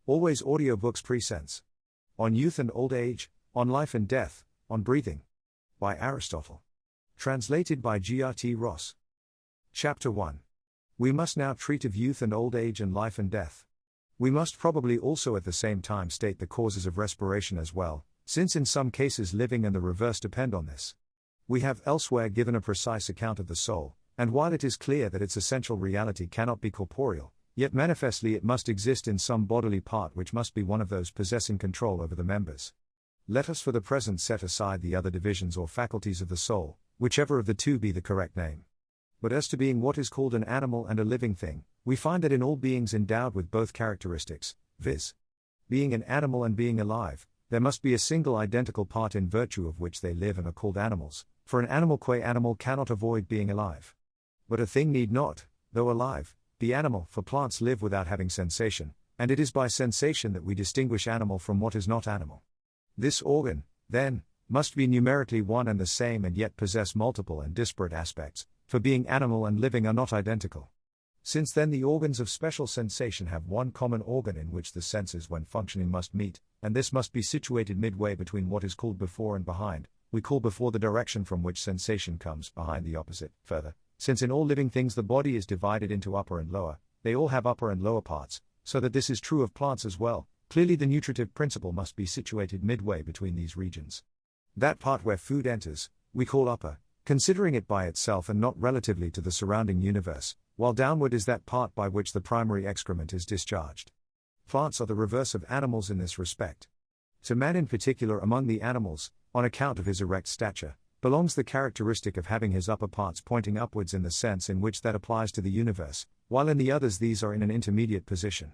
Always audiobooks presents On Youth and Old Age, On Life and Death, On Breathing, by Aristotle. Translated by G.R.T Ross. Chapter 1. We must now treat of youth and old age and life and death. We must probably also at the same time state the causes of respiration as well, since in some cases living and the reverse depend on this. We have elsewhere given a precise account of the soul, and while it is clear that its essential reality cannot be corporeal, yet manifestly it must exist in some bodily part which must be one of those possessing control over the members. Let us for the present set aside the other divisions or faculties of the soul, whichever of the two be the correct name. But as to being what is called an animal and a living thing, we find that in all beings endowed with both characteristics, viz. being an animal and being alive, there must be a single identical part in virtue of which they live and are called animals, for an animal qua animal cannot avoid being alive. But a thing need not, though alive, be animal, for plants live without having sensation, and it is by sensation that we distinguish animal from what is not animal. This organ, then, must be numerically one and the same and yet possess multiple and disparate aspects, for being animal and living are not identical. Since then the organs of special sensation have one common organ in which the senses when functioning must meet, and this must be situated midway between what is called before and behind. We call before the direction from which sensation comes, behind the opposite. Further, since in all living things the body is divided into upper and lower, they all have upper and lower parts, so that this is true of plants as well. Clearly the nutritive principle must be situated midway between these regions. That part where food enters, we call upper, considering it by itself and not relatively to the surrounding universe, while downward is that part by which the primary excrement is discharged. Plants are the reverse of animals in this respect. To man in particular among the animals, on account of his erect stature, belongs the characteristic of having his upper parts pointing upwards in the sense in which that applies to the universe, while in the others these are in an intermediate position.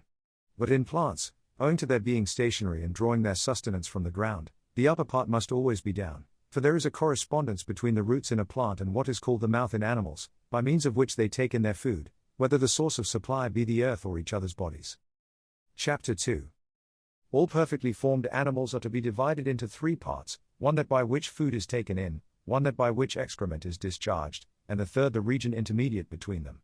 But in plants, owing to their being stationary and drawing their sustenance from the ground, the upper part must always be down, for there is a correspondence between the roots in a plant and what is called the mouth in animals, by means of which they take in their food, whether the source of supply be the earth or each other's bodies. Chapter 2. All perfectly formed animals are to be divided into three parts, one that by which food is taken in, one that by which excrement is discharged, and the third the region intermediate between them.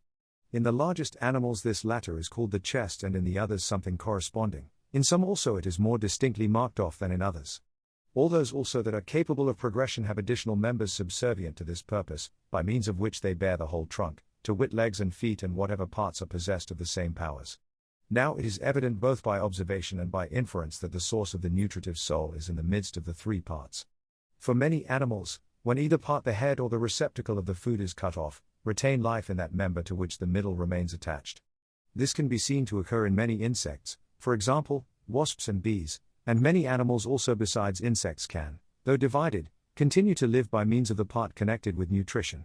In the largest animals this latter is called the chest and in the others something corresponding. In some also it is more distinctly marked off than in others. All those also that are capable of progression have additional members subservient to this purpose, by means of which they bear the whole trunk, to wit legs and feet and whatever parts are possessed of the same powers. Now it is evident both by observation and by inference that the source of the nutritive soul is in the midst of the three parts. For many animals, when either part the head or the receptacle of the food is cut off, retain life in that member to which the middle remains attached. This can be seen to occur in many insects, for example, wasps and bees, and many animals also besides insects can, though divided, continue to live by means of the part connected with nutrition.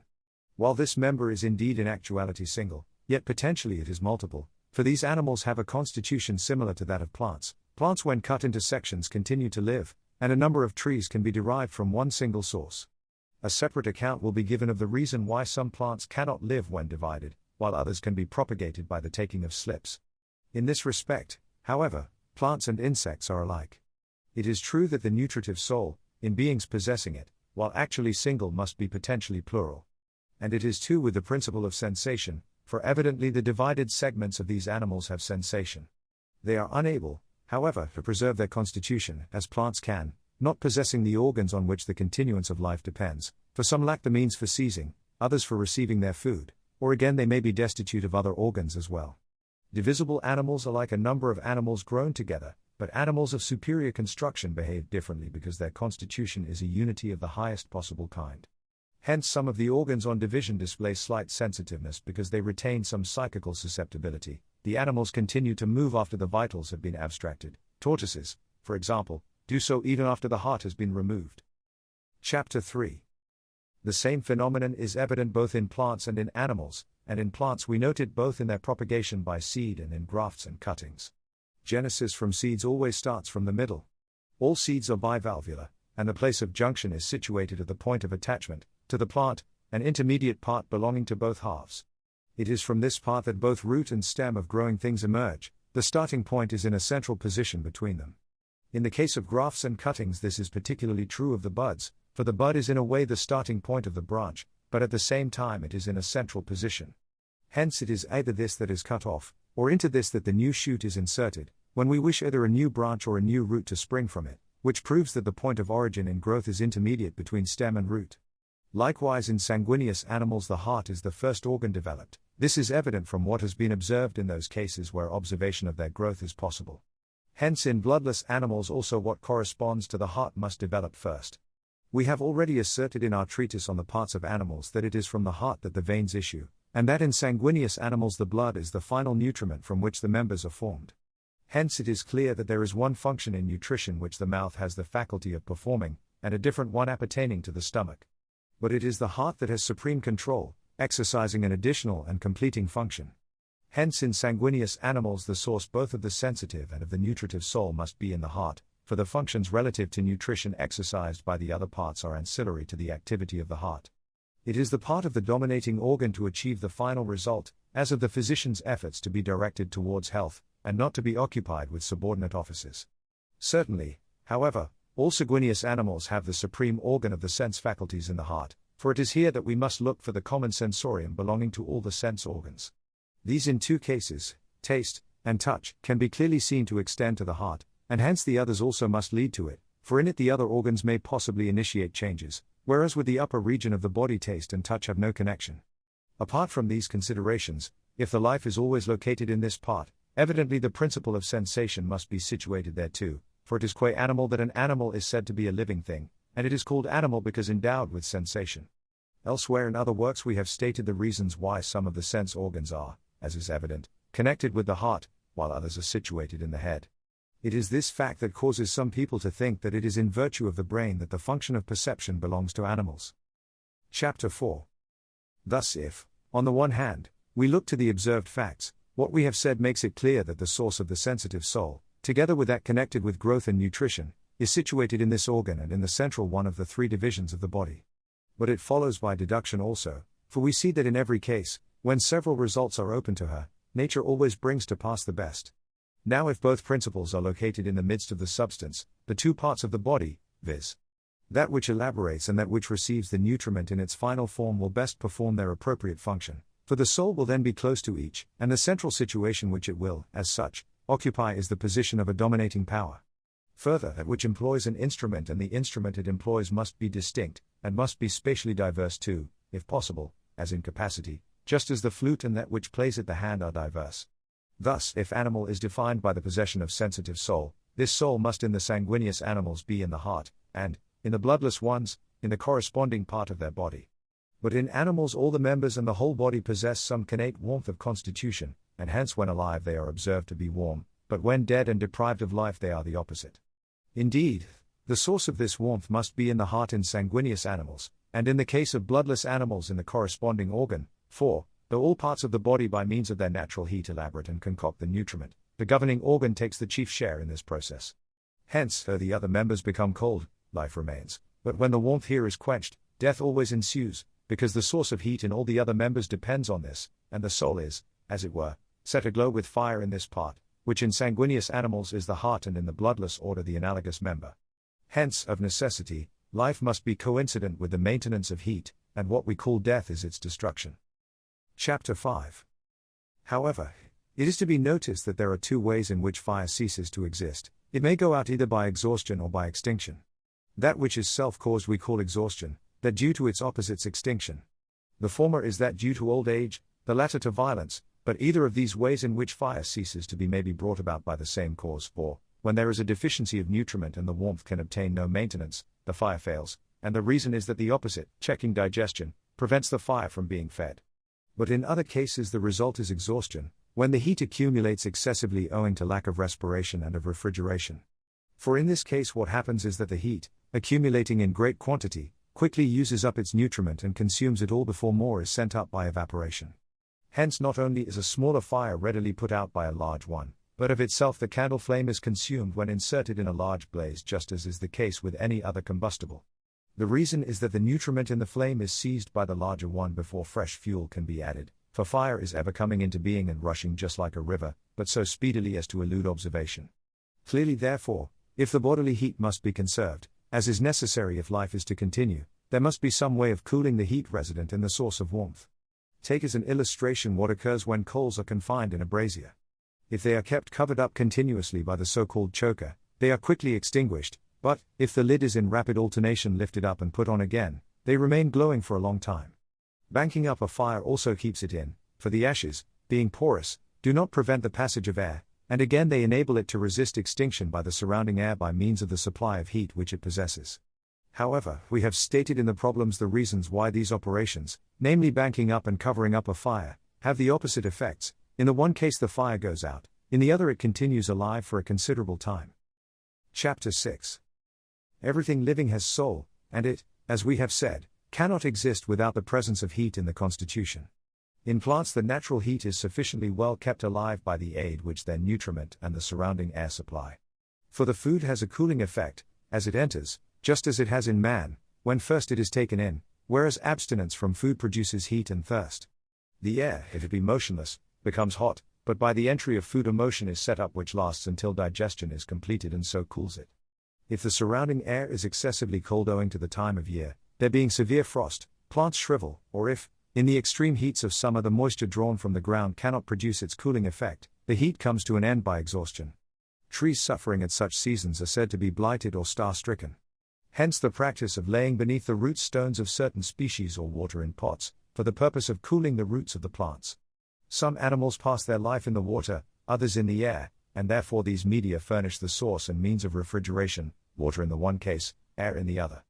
While this member is indeed in actuality single, yet potentially it is multiple, for these animals have a constitution similar to that of plants. Plants when cut into sections continue to live, and a number of trees can be derived from one single source. A separate account will be given of the reason why some plants cannot live when divided, while others can be propagated by the taking of slips. In this respect, however, plants and insects are alike. It is true that the nutritive soul, in beings possessing it, while actually single must be potentially plural. And it is too with the principle of sensation, for evidently the divided segments of these animals have sensation. They are unable, however, to preserve their constitution, as plants can, not possessing the organs on which the continuance of life depends, for some lack the means for seizing, others for receiving their food, or again they may be destitute of other organs as well. Divisible animals are like a number of animals grown together, but animals of superior construction behave differently because their constitution is a unity of the highest possible kind. Hence some of the organs on division display slight sensitiveness because they retain some psychical susceptibility. The animals continue to move after the vitals have been abstracted. Tortoises, for example, do so even after the heart has been removed. Chapter 3. The same phenomenon is evident both in plants and in animals, and in plants we note it both in their propagation by seed and in grafts and cuttings. Genesis from seeds always starts from the middle. All seeds are bivalvular, and the place of junction is situated at the point of attachment, to the plant, an intermediate part belonging to both halves. It is from this part that both root and stem of growing things emerge. The starting point is in a central position between them. In the case of grafts and cuttings this is particularly true of the buds, for the bud is in a way the starting point of the branch, but at the same time it is in a central position. Hence it is either this that is cut off, or into this that the new shoot is inserted, when we wish either a new branch or a new root to spring from it, which proves that the point of origin in growth is intermediate between stem and root. Likewise, in sanguineous animals the heart is the first organ developed. This is evident from what has been observed in those cases where observation of their growth is possible. Hence in bloodless animals also what corresponds to the heart must develop first. We have already asserted in our treatise on the parts of animals that it is from the heart that the veins issue, and that in sanguineous animals the blood is the final nutriment from which the members are formed. Hence it is clear that there is one function in nutrition which the mouth has the faculty of performing, and a different one appertaining to the stomach. But it is the heart that has supreme control, exercising an additional and completing function. Hence in sanguineous animals the source both of the sensitive and of the nutritive soul must be in the heart, for the functions relative to nutrition exercised by the other parts are ancillary to the activity of the heart. It is the part of the dominating organ to achieve the final result, as of the physician's efforts to be directed towards health, and not to be occupied with subordinate offices. Certainly, however, all sanguineous animals have the supreme organ of the sense faculties in the heart, for it is here that we must look for the common sensorium belonging to all the sense organs. These in two cases, taste and touch, can be clearly seen to extend to the heart, and hence the others also must lead to it, for in it the other organs may possibly initiate changes, whereas with the upper region of the body taste and touch have no connection. Apart from these considerations, if the life is always located in this part, evidently the principle of sensation must be situated there too, for it is qua animal that an animal is said to be a living thing, and it is called animal because endowed with sensation. Elsewhere in other works we have stated the reasons why some of the sense organs are, as is evident, connected with the heart, while others are situated in the head. It is this fact that causes some people to think that it is in virtue of the brain that the function of perception belongs to animals. Chapter 4. Thus if, on the one hand, we look to the observed facts, what we have said makes it clear that the source of the sensitive soul, together with that connected with growth and nutrition, is situated in this organ and in the central one of the three divisions of the body. But it follows by deduction also, for we see that in every case, when several results are open to her, nature always brings to pass the best. Now if both principles are located in the midst of the substance, the two parts of the body, viz. that which elaborates and that which receives the nutriment in its final form will best perform their appropriate function, for the soul will then be close to each, and the central situation which it will, as such, occupy is the position of a dominating power. Further, that which employs an instrument and the instrument it employs must be distinct, and must be spatially diverse too, if possible, as in capacity, just as the flute and that which plays it the hand are diverse. Thus, if animal is defined by the possession of sensitive soul, this soul must in the sanguineous animals be in the heart, and, in the bloodless ones, in the corresponding part of their body. But in animals all the members and the whole body possess some connate warmth of constitution, and hence when alive they are observed to be warm, but when dead and deprived of life they are the opposite. Indeed, the source of this warmth must be in the heart in sanguineous animals, and in the case of bloodless animals in the corresponding organ, for, though all parts of the body by means of their natural heat elaborate and concoct the nutriment, the governing organ takes the chief share in this process. Hence, though the other members become cold, life remains, but when the warmth here is quenched, death always ensues, because the source of heat in all the other members depends on this, and the soul is, as it were, set aglow with fire in this part, which in sanguineous animals is the heart and in the bloodless order the analogous member. Hence, of necessity, life must be coincident with the maintenance of heat, and what we call death is its destruction. Chapter 5. However, it is to be noticed that there are two ways in which fire ceases to exist. It may go out either by exhaustion or by extinction. That which is self-caused we call exhaustion, that due to its opposites extinction. The former is that due to old age, the latter to violence, but either of these ways in which fire ceases to be may be brought about by the same cause, for, when there is a deficiency of nutriment and the warmth can obtain no maintenance, the fire fails, and the reason is that the opposite, checking digestion, prevents the fire from being fed. But in other cases the result is exhaustion, when the heat accumulates excessively owing to lack of respiration and of refrigeration. For in this case what happens is that the heat, accumulating in great quantity, quickly uses up its nutriment and consumes it all before more is sent up by evaporation. Hence not only is a smaller fire readily put out by a large one, but of itself the candle flame is consumed when inserted in a large blaze, just as is the case with any other combustible. The reason is that the nutriment in the flame is seized by the larger one before fresh fuel can be added, for fire is ever coming into being and rushing just like a river, but so speedily as to elude observation. Clearly therefore, if the bodily heat must be conserved, as is necessary if life is to continue, there must be some way of cooling the heat resident in the source of warmth. Take as an illustration what occurs when coals are confined in a brazier. If they are kept covered up continuously by the so-called choker, they are quickly extinguished, but, if the lid is in rapid alternation lifted up and put on again, they remain glowing for a long time. Banking up a fire also keeps it in, for the ashes, being porous, do not prevent the passage of air, and again they enable it to resist extinction by the surrounding air by means of the supply of heat which it possesses. However, we have stated in the problems the reasons why these operations, namely banking up and covering up a fire, have the opposite effects. In the one case the fire goes out, in the other it continues alive for a considerable time. Chapter 6. Everything living has soul, and it, as we have said, cannot exist without the presence of heat in the constitution. In plants the natural heat is sufficiently well kept alive by the aid which their nutriment and the surrounding air supply. For the food has a cooling effect, as it enters, just as it has in man, when first it is taken in, whereas abstinence from food produces heat and thirst. The air, if it be motionless, becomes hot, but by the entry of food a motion is set up which lasts until digestion is completed and so cools it. If the surrounding air is excessively cold owing to the time of year, there being severe frost, plants shrivel, or if, in the extreme heats of summer the moisture drawn from the ground cannot produce its cooling effect, the heat comes to an end by exhaustion. Trees suffering at such seasons are said to be blighted or star-stricken. Hence the practice of laying beneath the root stones of certain species or water in pots, for the purpose of cooling the roots of the plants. Some animals pass their life in the water, others in the air, and therefore these media furnish the source and means of refrigeration, water in the one case, air in the other.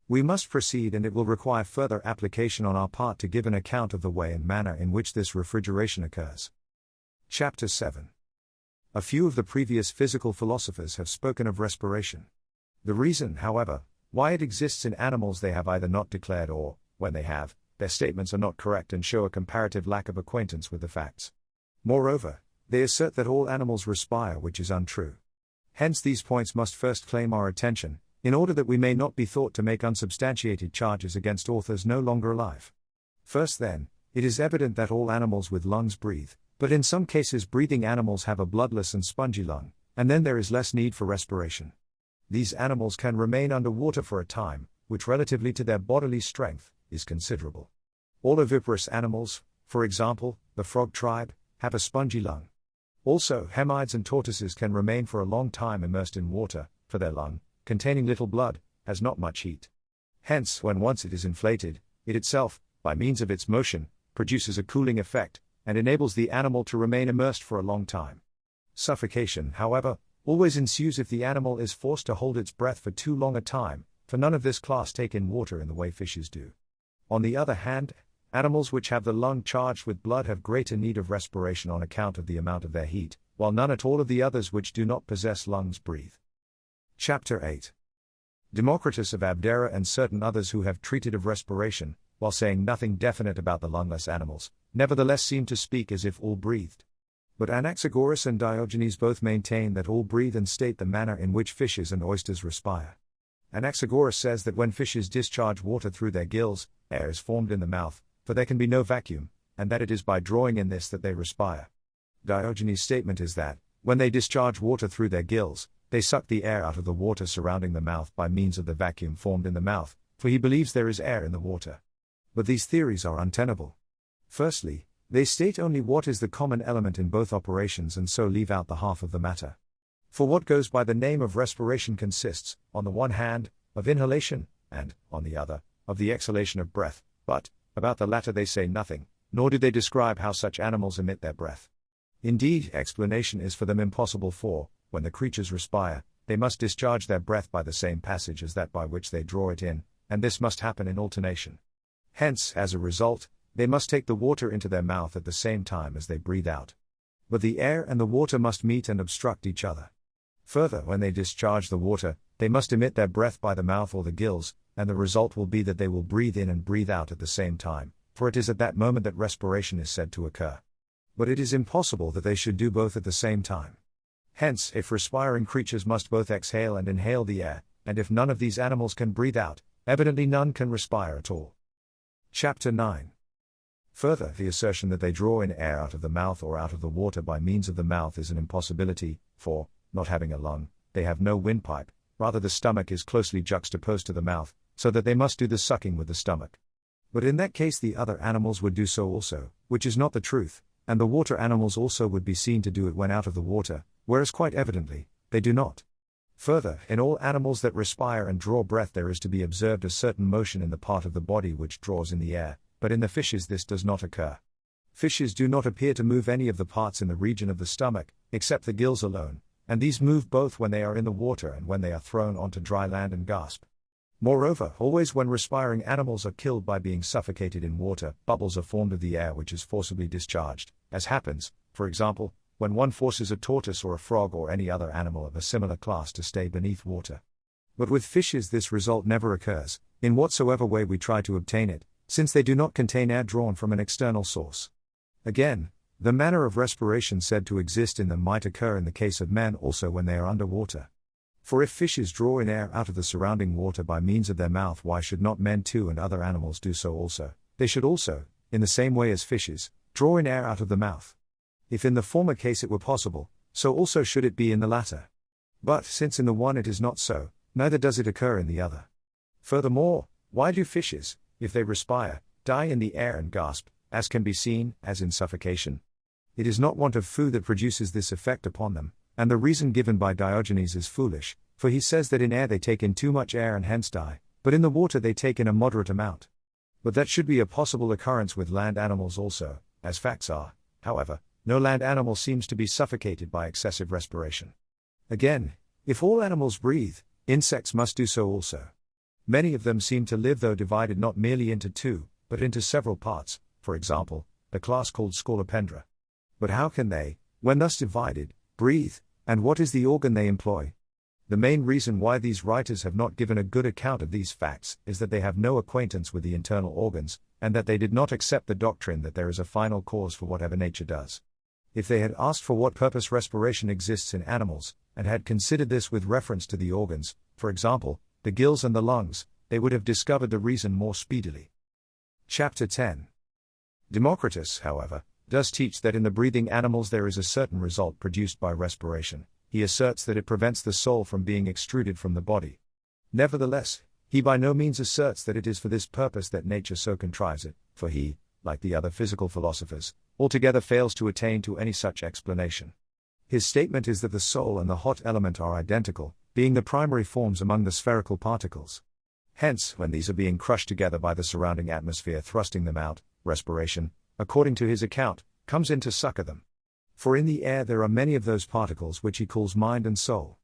We must proceed, and it will require further application on our part to give an account of the way and manner in which this refrigeration occurs. Chapter 7. A few of the previous physical philosophers have spoken of respiration. The reason, however, why it exists in animals they have either not declared or, when they have, their statements are not correct and show a comparative lack of acquaintance with the facts. Moreover, they assert that all animals respire, which is untrue. Hence these points must first claim our attention, in order that we may not be thought to make unsubstantiated charges against authors no longer alive. First then, it is evident that all animals with lungs breathe, but in some cases breathing animals have a bloodless and spongy lung, and then there is less need for respiration. These animals can remain under water for a time, which relatively to their bodily strength, is considerable. All oviparous animals, for example, the frog tribe, have a spongy lung. Also, hemids and tortoises can remain for a long time immersed in water, for their lung, containing little blood, has not much heat. Hence, when once it is inflated, it itself, by means of its motion, produces a cooling effect, and enables the animal to remain immersed for a long time. Suffocation, however, always ensues if the animal is forced to hold its breath for too long a time, for none of this class take in water in the way fishes do. On the other hand, animals which have the lung charged with blood have greater need of respiration on account of the amount of their heat, while none at all of the others which do not possess lungs breathe. Chapter 8. Democritus of Abdera and certain others who have treated of respiration, while saying nothing definite about the lungless animals, nevertheless seem to speak as if all breathed. But Anaxagoras and Diogenes both maintain that all breathe and state the manner in which fishes and oysters respire. Anaxagoras says that when fishes discharge water through their gills, air is formed in the mouth, for there can be no vacuum, and that it is by drawing in this that they respire. Diogenes' statement is that, when they discharge water through their gills, they suck the air out of the water surrounding the mouth by means of the vacuum formed in the mouth, for he believes there is air in the water. But these theories are untenable. Firstly, they state only what is the common element in both operations and so leave out the half of the matter. For what goes by the name of respiration consists, on the one hand, of inhalation, and, on the other, of the exhalation of breath, but, about the latter they say nothing, nor do they describe how such animals emit their breath. Indeed, explanation is for them impossible, for, when the creatures respire, they must discharge their breath by the same passage as that by which they draw it in, and this must happen in alternation. Hence, as a result, they must take the water into their mouth at the same time as they breathe out. But the air and the water must meet and obstruct each other. Further, when they discharge the water, they must emit their breath by the mouth or the gills, and the result will be that they will breathe in and breathe out at the same time, for it is at that moment that respiration is said to occur. But it is impossible that they should do both at the same time. Hence, if respiring creatures must both exhale and inhale the air, and if none of these animals can breathe out, evidently none can respire at all. Chapter 9. Further, the assertion that they draw in air out of the mouth or out of the water by means of the mouth is an impossibility, for, not having a lung, they have no windpipe, rather the stomach is closely juxtaposed to the mouth, so that they must do the sucking with the stomach. But in that case the other animals would do so also, which is not the truth, and the water animals also would be seen to do it when out of the water, whereas quite evidently, they do not. Further, in all animals that respire and draw breath there is to be observed a certain motion in the part of the body which draws in the air, but in the fishes this does not occur. Fishes do not appear to move any of the parts in the region of the stomach, except the gills alone, and these move both when they are in the water and when they are thrown onto dry land and gasp. Moreover, always when respiring animals are killed by being suffocated in water, bubbles are formed of the air which is forcibly discharged, as happens, for example, when one forces a tortoise or a frog or any other animal of a similar class to stay beneath water. But with fishes this result never occurs, in whatsoever way we try to obtain it, since they do not contain air drawn from an external source. Again, the manner of respiration said to exist in them might occur in the case of men also when they are under water. For if fishes draw in air out of the surrounding water by means of their mouth, why should not men too and other animals do so also? They should also, in the same way as fishes, draw in air out of the mouth. If in the former case it were possible, so also should it be in the latter. But since in the one it is not so, neither does it occur in the other. Furthermore, why do fishes, if they respire, die in the air and gasp, as can be seen, as in suffocation? It is not want of food that produces this effect upon them, and the reason given by Diogenes is foolish, for he says that in air they take in too much air and hence die, but in the water they take in a moderate amount. But that should be a possible occurrence with land animals also, as facts are, however, no land animal seems to be suffocated by excessive respiration. Again, if all animals breathe, insects must do so also. Many of them seem to live though divided not merely into two, but into several parts, for example, the class called Scolopendra. But how can they, when thus divided, breathe, and what is the organ they employ? The main reason why these writers have not given a good account of these facts is that they have no acquaintance with the internal organs, and that they did not accept the doctrine that there is a final cause for whatever nature does. If they had asked for what purpose respiration exists in animals, and had considered this with reference to the organs, for example, the gills and the lungs, they would have discovered the reason more speedily. Chapter 10. Democritus, however, does teach that in the breathing animals there is a certain result produced by respiration. He asserts that it prevents the soul from being extruded from the body. Nevertheless, he by no means asserts that it is for this purpose that nature so contrives it, for he, like the other physical philosophers, altogether fails to attain to any such explanation. His statement is that the soul and the hot element are identical, being the primary forms among the spherical particles. Hence, when these are being crushed together by the surrounding atmosphere thrusting them out, respiration, according to his account, comes in to succor them. For in the air there are many of those particles which he calls mind and soul.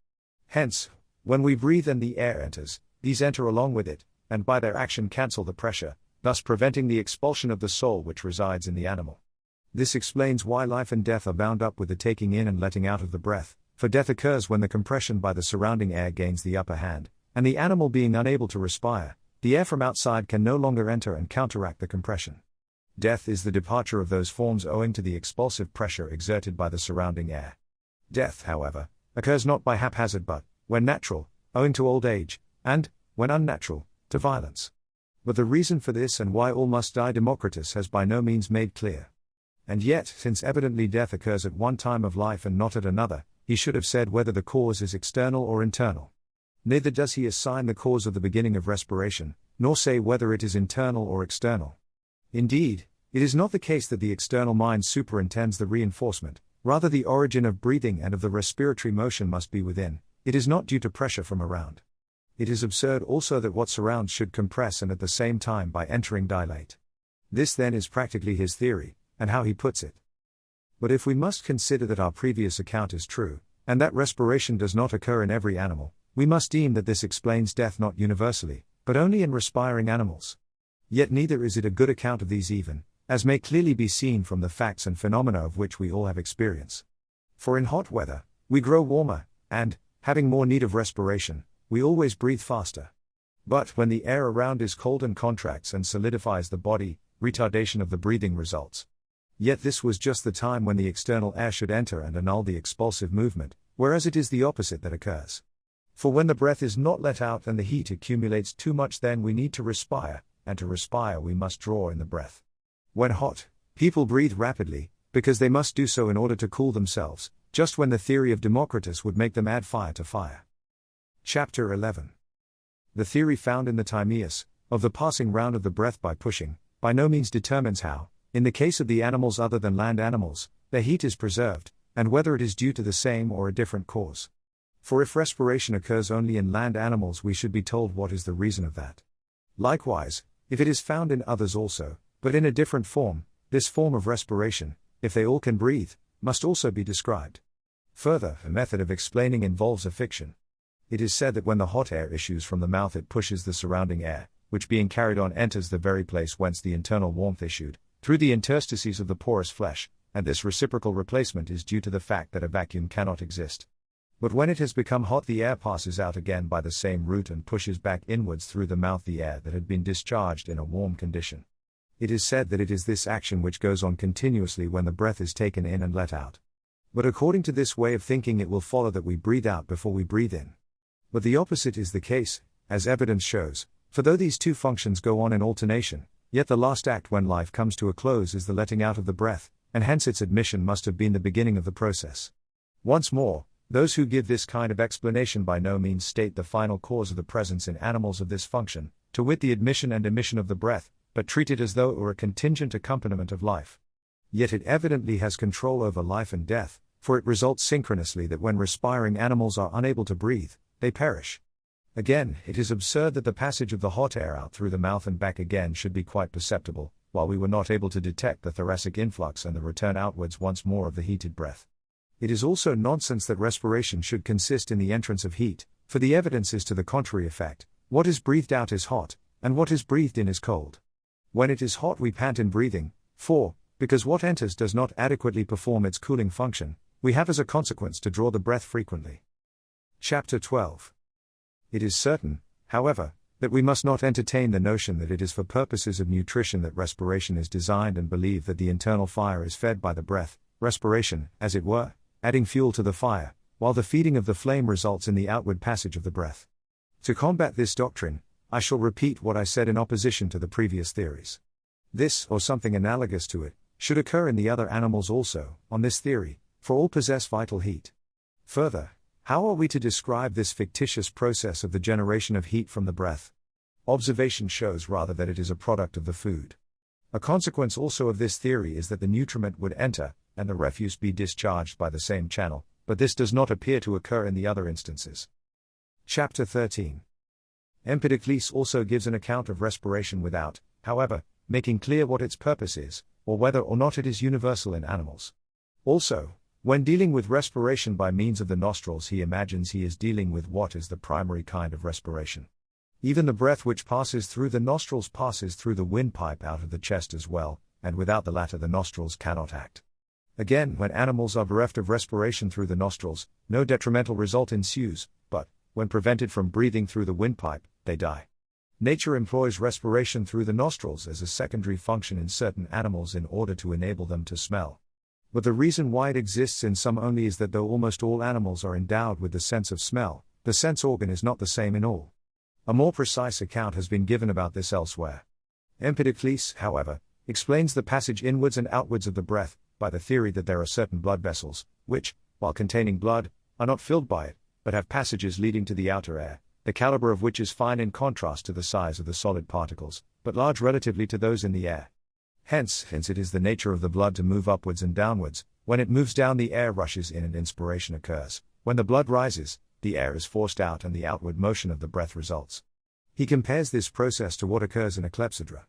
Hence, when we breathe and the air enters, these enter along with it, and by their action cancel the pressure, thus preventing the expulsion of the soul which resides in the animal. This explains why life and death are bound up with the taking in and letting out of the breath, for death occurs when the compression by the surrounding air gains the upper hand, and the animal being unable to respire, the air from outside can no longer enter and counteract the compression. Death is the departure of those forms owing to the expulsive pressure exerted by the surrounding air. Death, however, occurs not by haphazard but, when natural, owing to old age, and, when unnatural, to violence. But the reason for this and why all must die Democritus has by no means made clear. And yet, since evidently death occurs at one time of life and not at another, he should have said whether the cause is external or internal. Neither does he assign the cause of the beginning of respiration, nor say whether it is internal or external. Indeed, it is not the case that the external mind superintends the reinforcement, rather the origin of breathing and of the respiratory motion must be within, it is not due to pressure from around. It is absurd also that what surrounds should compress and at the same time by entering dilate. This then is practically his theory, and how he puts it. But if we must consider that our previous account is true, and that respiration does not occur in every animal, we must deem that this explains death not universally, but only in respiring animals. Yet neither is it a good account of these even, as may clearly be seen from the facts and phenomena of which we all have experience. For in hot weather, we grow warmer, and, having more need of respiration, we always breathe faster. But when the air around is cold and contracts and solidifies the body, retardation of the breathing results. Yet this was just the time when the external air should enter and annul the expulsive movement, whereas it is the opposite that occurs. For when the breath is not let out and the heat accumulates too much, then we need to respire, and to respire we must draw in the breath. When hot, people breathe rapidly, because they must do so in order to cool themselves, just when the theory of Democritus would make them add fire to fire. Chapter 11. The theory found in the Timaeus, of the passing round of the breath by pushing, by no means determines how, In the case of the animals other than land animals, their heat is preserved, and whether it is due to the same or a different cause. For if respiration occurs only in land animals, we should be told what is the reason of that. Likewise, if it is found in others also, but in a different form, this form of respiration, if they all can breathe, must also be described. Further, a method of explaining involves a fiction. It is said that when the hot air issues from the mouth, it pushes the surrounding air, which being carried on enters the very place whence the internal warmth issued, through the interstices of the porous flesh, and this reciprocal replacement is due to the fact that a vacuum cannot exist. But when it has become hot, the air passes out again by the same route and pushes back inwards through the mouth the air that had been discharged in a warm condition. It is said that it is this action which goes on continuously when the breath is taken in and let out. But according to this way of thinking, it will follow that we breathe out before we breathe in. But the opposite is the case, as evidence shows, for though these two functions go on in alternation, yet the last act when life comes to a close is the letting out of the breath, and hence its admission must have been the beginning of the process. Once more, those who give this kind of explanation by no means state the final cause of the presence in animals of this function, to wit the admission and emission of the breath, but treat it as though it were a contingent accompaniment of life. Yet it evidently has control over life and death, for it results synchronously that when respiring animals are unable to breathe, they perish. Again, it is absurd that the passage of the hot air out through the mouth and back again should be quite perceptible, while we were not able to detect the thoracic influx and the return outwards once more of the heated breath. It is also nonsense that respiration should consist in the entrance of heat, for the evidence is to the contrary effect. What is breathed out is hot, and what is breathed in is cold. When it is hot, we pant in breathing, for, because what enters does not adequately perform its cooling function, we have as a consequence to draw the breath frequently. Chapter 12. It is certain, however, that we must not entertain the notion that it is for purposes of nutrition that respiration is designed, and believe that the internal fire is fed by the breath, respiration, as it were, adding fuel to the fire, while the feeding of the flame results in the outward passage of the breath. To combat this doctrine, I shall repeat what I said in opposition to the previous theories. This, or something analogous to it, should occur in the other animals also, on this theory, for all possess vital heat. Further, how are we to describe this fictitious process of the generation of heat from the breath? Observation shows rather that it is a product of the food. A consequence also of this theory is that the nutriment would enter, and the refuse be discharged by the same channel, but this does not appear to occur in the other instances. Chapter 13. Empedocles also gives an account of respiration without, however, making clear what its purpose is, or whether or not it is universal in animals. Also, when dealing with respiration by means of the nostrils, he imagines he is dealing with what is the primary kind of respiration. Even the breath which passes through the nostrils passes through the windpipe out of the chest as well, and without the latter the nostrils cannot act. Again, when animals are bereft of respiration through the nostrils, no detrimental result ensues, but, when prevented from breathing through the windpipe, they die. Nature employs respiration through the nostrils as a secondary function in certain animals in order to enable them to smell. But the reason why it exists in some only is that though almost all animals are endowed with the sense of smell, the sense organ is not the same in all. A more precise account has been given about this elsewhere. Empedocles, however, explains the passage inwards and outwards of the breath, by the theory that there are certain blood vessels, which, while containing blood, are not filled by it, but have passages leading to the outer air, the caliber of which is fine in contrast to the size of the solid particles, but large relatively to those in the air. Hence it is the nature of the blood to move upwards and downwards. When it moves down, the air rushes in and inspiration occurs. When the blood rises, the air is forced out and the outward motion of the breath results. He compares this process to what occurs in a clepsydra.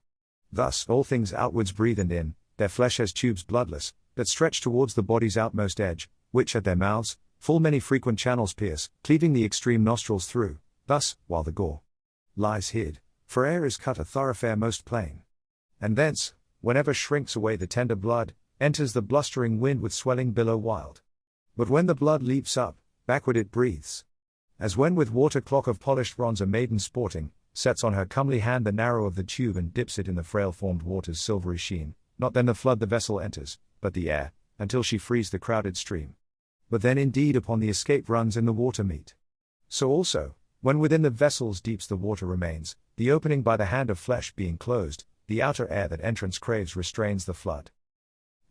Thus, all things outwards breathe and in, their flesh has tubes bloodless, that stretch towards the body's outmost edge, which at their mouths, full many frequent channels pierce, cleaving the extreme nostrils through. Thus, while the gore lies hid, for air is cut a thoroughfare most plain. And thence, whenever shrinks away the tender blood, enters the blustering wind with swelling billow wild. But when the blood leaps up, backward it breathes. As when with water clock of polished bronze a maiden sporting, sets on her comely hand the narrow of the tube and dips it in the frail formed water's silvery sheen, not then the flood the vessel enters, but the air, until she frees the crowded stream. But then indeed upon the escape runs in the water meet. So also, when within the vessel's deeps the water remains, the opening by the hand of flesh being closed, the outer air that entrance craves restrains the flood.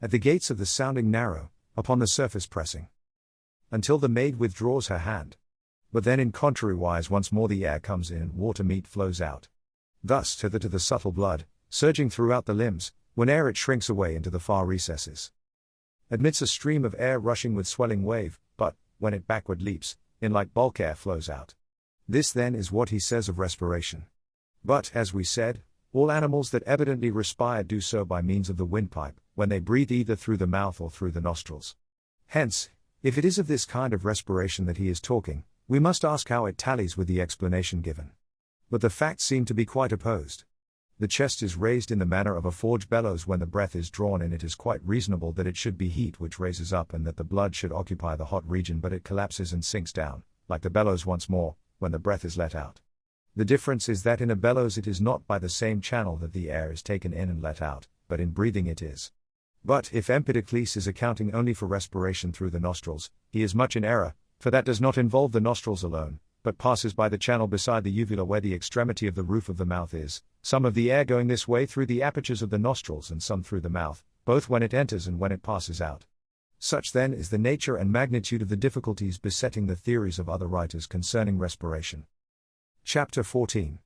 At the gates of the sounding narrow, upon the surface pressing, until the maid withdraws her hand. But then in contrary wise once more the air comes in and water meet flows out. Thus to the subtle blood, surging throughout the limbs, When air it shrinks away into the far recesses. Admits a stream of air rushing with swelling wave, but, when it backward leaps, in like bulk air flows out. This then is what he says of respiration. But, as we said, all animals that evidently respire do so by means of the windpipe, when they breathe either through the mouth or through the nostrils. Hence, if it is of this kind of respiration that he is talking, we must ask how it tallies with the explanation given. But the facts seem to be quite opposed. The chest is raised in the manner of a forge bellows when the breath is drawn in. It is quite reasonable that it should be heat which raises up and that the blood should occupy the hot region, but it collapses and sinks down, like the bellows once more, when the breath is let out. The difference is that in a bellows it is not by the same channel that the air is taken in and let out, but in breathing it is. But if Empedocles is accounting only for respiration through the nostrils, he is much in error, for that does not involve the nostrils alone, but passes by the channel beside the uvula where the extremity of the roof of the mouth is, some of the air going this way through the apertures of the nostrils and some through the mouth, both when it enters and when it passes out. Such then is the nature and magnitude of the difficulties besetting the theories of other writers concerning respiration. Chapter 14.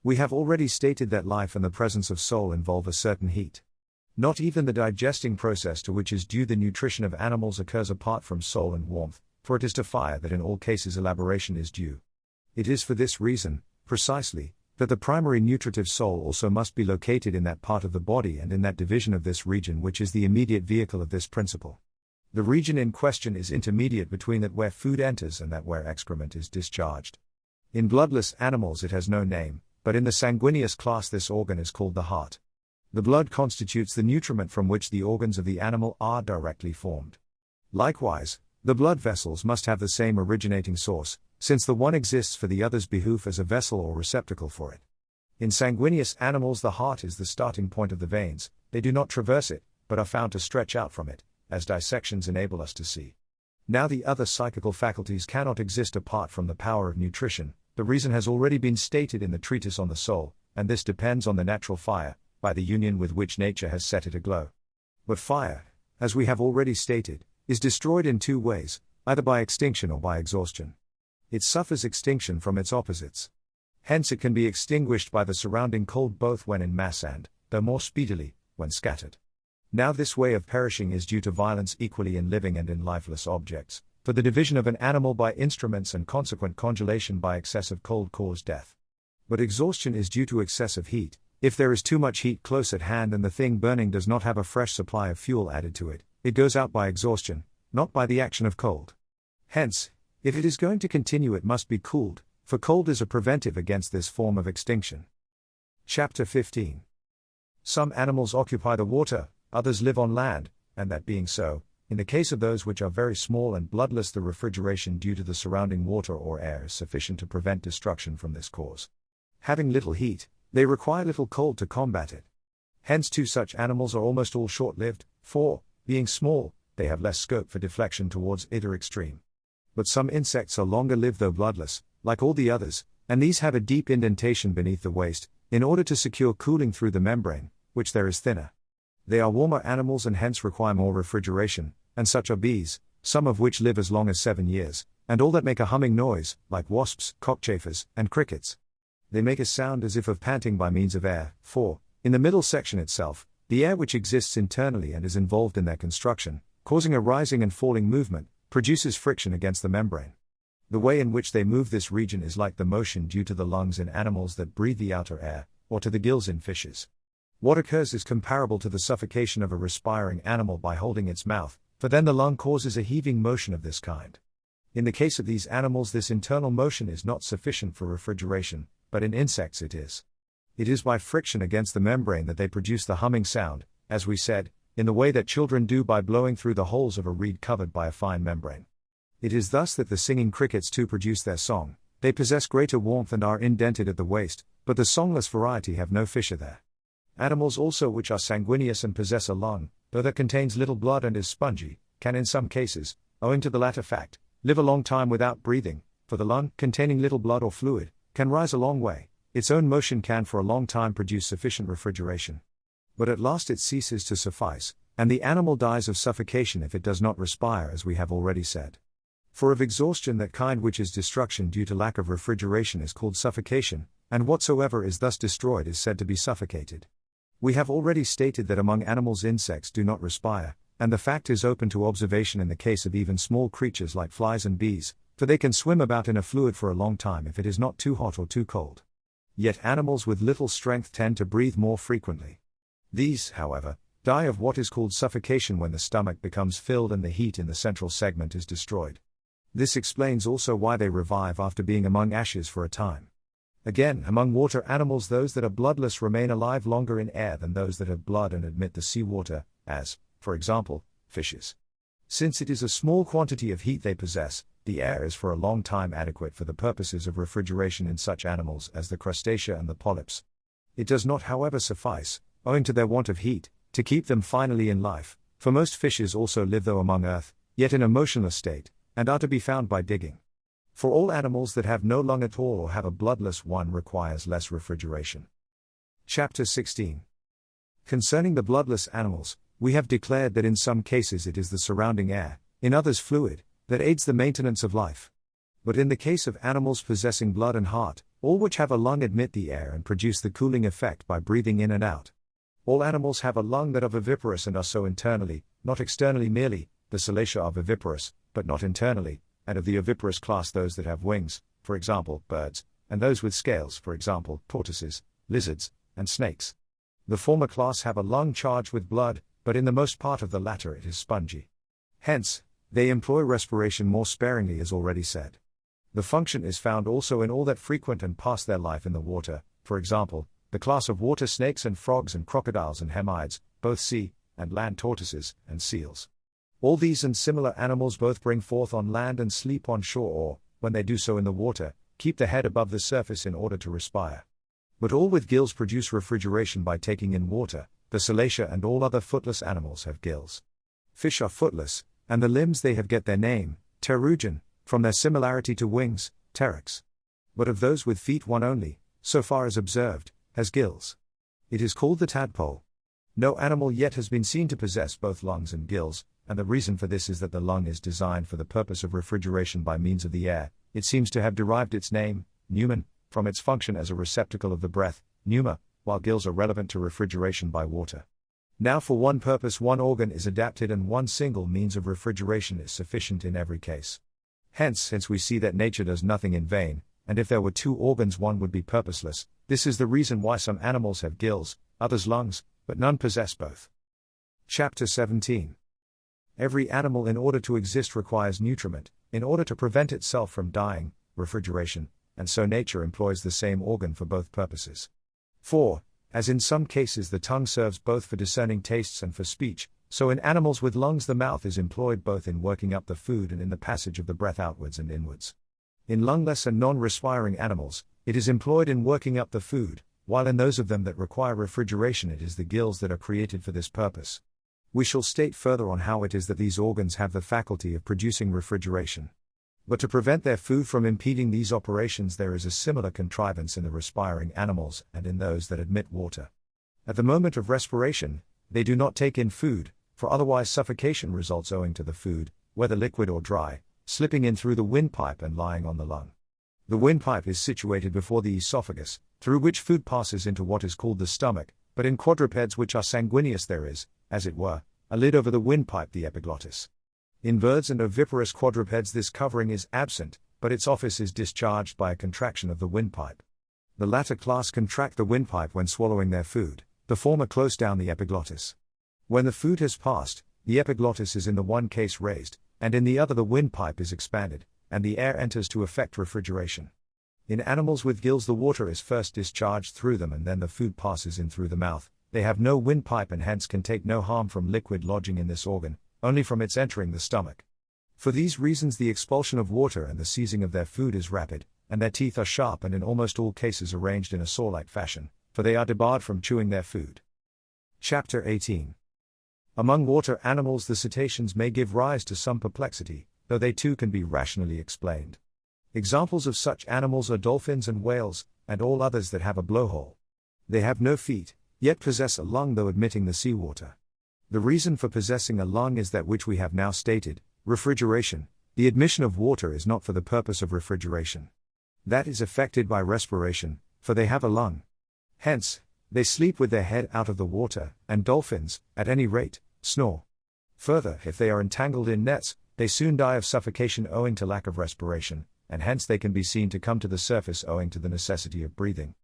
We have already stated that life and the presence of soul involve a certain heat. Not even the digesting process to which is due the nutrition of animals occurs apart from soul and warmth, for it is to fire that in all cases elaboration is due. It is for this reason, precisely, that the primary nutritive soul also must be located in that part of the body and in that division of this region which is the immediate vehicle of this principle. The region in question is intermediate between that where food enters and that where excrement is discharged. In bloodless animals it has no name, but in the sanguineous class this organ is called the heart. The blood constitutes the nutriment from which the organs of the animal are directly formed. Likewise, the blood vessels must have the same originating source, since the one exists for the other's behoof as a vessel or receptacle for it. In sanguineous animals the heart is the starting point of the veins, they do not traverse it, but are found to stretch out from it, as dissections enable us to see. Now the other psychical faculties cannot exist apart from the power of nutrition. The reason has already been stated in the treatise on the soul, and this depends on the natural fire, by the union with which nature has set it aglow. But fire, as we have already stated, is destroyed in two ways, either by extinction or by exhaustion. It suffers extinction from its opposites. Hence it can be extinguished by the surrounding cold both when in mass and, though more speedily, when scattered. Now this way of perishing is due to violence equally in living and in lifeless objects, for the division of an animal by instruments and consequent congelation by excessive cold cause death. But exhaustion is due to excessive heat. If there is too much heat close at hand and the thing burning does not have a fresh supply of fuel added to it, it goes out by exhaustion, not by the action of cold. Hence, if it is going to continue it must be cooled, for cold is a preventive against this form of extinction. Chapter 15. Some animals occupy the water, others live on land, and that being so, in the case of those which are very small and bloodless the refrigeration due to the surrounding water or air is sufficient to prevent destruction from this cause. Having little heat, they require little cold to combat it. Hence too such animals are almost all short-lived, for, being small, they have less scope for deflection towards either extreme. But some insects are longer-lived though bloodless, like all the others, and these have a deep indentation beneath the waist, in order to secure cooling through the membrane, which there is thinner. They are warmer animals and hence require more refrigeration, and such are bees, some of which live as long as 7 years, and all that make a humming noise, like wasps, cockchafers, and crickets. They make a sound as if of panting by means of air, for, in the middle section itself, the air which exists internally and is involved in their construction, causing a rising and falling movement, produces friction against the membrane. The way in which they move this region is like the motion due to the lungs in animals that breathe the outer air, or to the gills in fishes. What occurs is comparable to the suffocation of a respiring animal by holding its mouth, for then the lung causes a heaving motion of this kind. In the case of these animals this internal motion is not sufficient for refrigeration, but in insects it is. It is by friction against the membrane that they produce the humming sound, as we said, in the way that children do by blowing through the holes of a reed covered by a fine membrane. It is thus that the singing crickets too produce their song. They possess greater warmth and are indented at the waist, but the songless variety have no fissure there. Animals also which are sanguineous and possess a lung, though that contains little blood and is spongy, can in some cases, owing to the latter fact, live a long time without breathing, for the lung, containing little blood or fluid, can rise a long way. Its own motion can for a long time produce sufficient refrigeration. But at last it ceases to suffice, and the animal dies of suffocation if it does not respire as we have already said. For of exhaustion that kind which is destruction due to lack of refrigeration is called suffocation, and whatsoever is thus destroyed is said to be suffocated. We have already stated that among animals insects do not respire, and the fact is open to observation in the case of even small creatures like flies and bees, for they can swim about in a fluid for a long time if it is not too hot or too cold. Yet animals with little strength tend to breathe more frequently. These, however, die of what is called suffocation when the stomach becomes filled and the heat in the central segment is destroyed. This explains also why they revive after being among ashes for a time. Again, among water animals, those that are bloodless remain alive longer in air than those that have blood and admit the seawater, as, for example, fishes. Since it is a small quantity of heat they possess, the air is for a long time adequate for the purposes of refrigeration in such animals as the crustacea and the polyps. It does not, however, suffice, owing to their want of heat, to keep them finally in life, for most fishes also live though among earth, yet in a motionless state, and are to be found by digging. For all animals that have no lung at all or have a bloodless one requires less refrigeration. Chapter 16. Concerning the bloodless animals, we have declared that in some cases it is the surrounding air, in others fluid, that aids the maintenance of life. But in the case of animals possessing blood and heart, all which have a lung admit the air and produce the cooling effect by breathing in and out. All animals have a lung that are viviparous and are so internally, not externally merely. The Salacia are viviparous, but not internally, and of the oviparous class those that have wings, for example, birds, and those with scales, for example, tortoises, lizards, and snakes. The former class have a lung charged with blood, but in the most part of the latter it is spongy. Hence, they employ respiration more sparingly, as already said. The function is found also in all that frequent and pass their life in the water, for example, the class of water snakes and frogs and crocodiles and hemides, both sea and land tortoises and seals. All these and similar animals both bring forth on land and sleep on shore, or, when they do so in the water, keep the head above the surface in order to respire. But all with gills produce refrigeration by taking in water. The Salacia and all other footless animals have gills. Fish are footless, and the limbs they have get their name, pterygian, from their similarity to wings, pteryx. But of those with feet one only, so far as observed, has gills. It is called the tadpole. No animal yet has been seen to possess both lungs and gills, and the reason for this is that the lung is designed for the purpose of refrigeration by means of the air. It seems to have derived its name, pneumon, from its function as a receptacle of the breath, pneuma, while gills are relevant to refrigeration by water. Now for one purpose one organ is adapted and one single means of refrigeration is sufficient in every case. Hence, since we see that nature does nothing in vain, and if there were two organs one would be purposeless, this is the reason why some animals have gills, others lungs, but none possess both. Chapter 17. Every animal in order to exist requires nutriment, in order to prevent itself from dying, refrigeration, and so nature employs the same organ for both purposes. For, as in some cases the tongue serves both for discerning tastes and for speech, so in animals with lungs the mouth is employed both in working up the food and in the passage of the breath outwards and inwards. In lungless and non-respiring animals, it is employed in working up the food, while in those of them that require refrigeration it is the gills that are created for this purpose. We shall state further on how it is that these organs have the faculty of producing refrigeration. But to prevent their food from impeding these operations there is a similar contrivance in the respiring animals and in those that admit water. At the moment of respiration, they do not take in food, for otherwise suffocation results owing to the food, whether liquid or dry, slipping in through the windpipe and lying on the lung. The windpipe is situated before the esophagus, through which food passes into what is called the stomach, but in quadrupeds which are sanguineous there is, as it were, a lid over the windpipe, the epiglottis. In birds and oviparous quadrupeds this covering is absent, but its office is discharged by a contraction of the windpipe. The latter class contract the windpipe when swallowing their food, the former close down the epiglottis. When the food has passed, the epiglottis is in the one case raised, and in the other the windpipe is expanded, and the air enters to effect refrigeration. In animals with gills the water is first discharged through them and then the food passes in through the mouth. They have no windpipe and hence can take no harm from liquid lodging in this organ, only from its entering the stomach. For these reasons the expulsion of water and the seizing of their food is rapid, and their teeth are sharp and in almost all cases arranged in a saw-like fashion, for they are debarred from chewing their food. Chapter 18. Among water animals the cetaceans may give rise to some perplexity, though they too can be rationally explained. Examples of such animals are dolphins and whales, and all others that have a blowhole. They have no feet, yet possess a lung though admitting the seawater. The reason for possessing a lung is that which we have now stated, refrigeration. The admission of water is not for the purpose of refrigeration. That is effected by respiration, for they have a lung. Hence, They sleep with their head out of the water, and dolphins, at any rate, snore. Further, if they are entangled in nets, they soon die of suffocation owing to lack of respiration, and hence they can be seen to come to the surface owing to the necessity of breathing.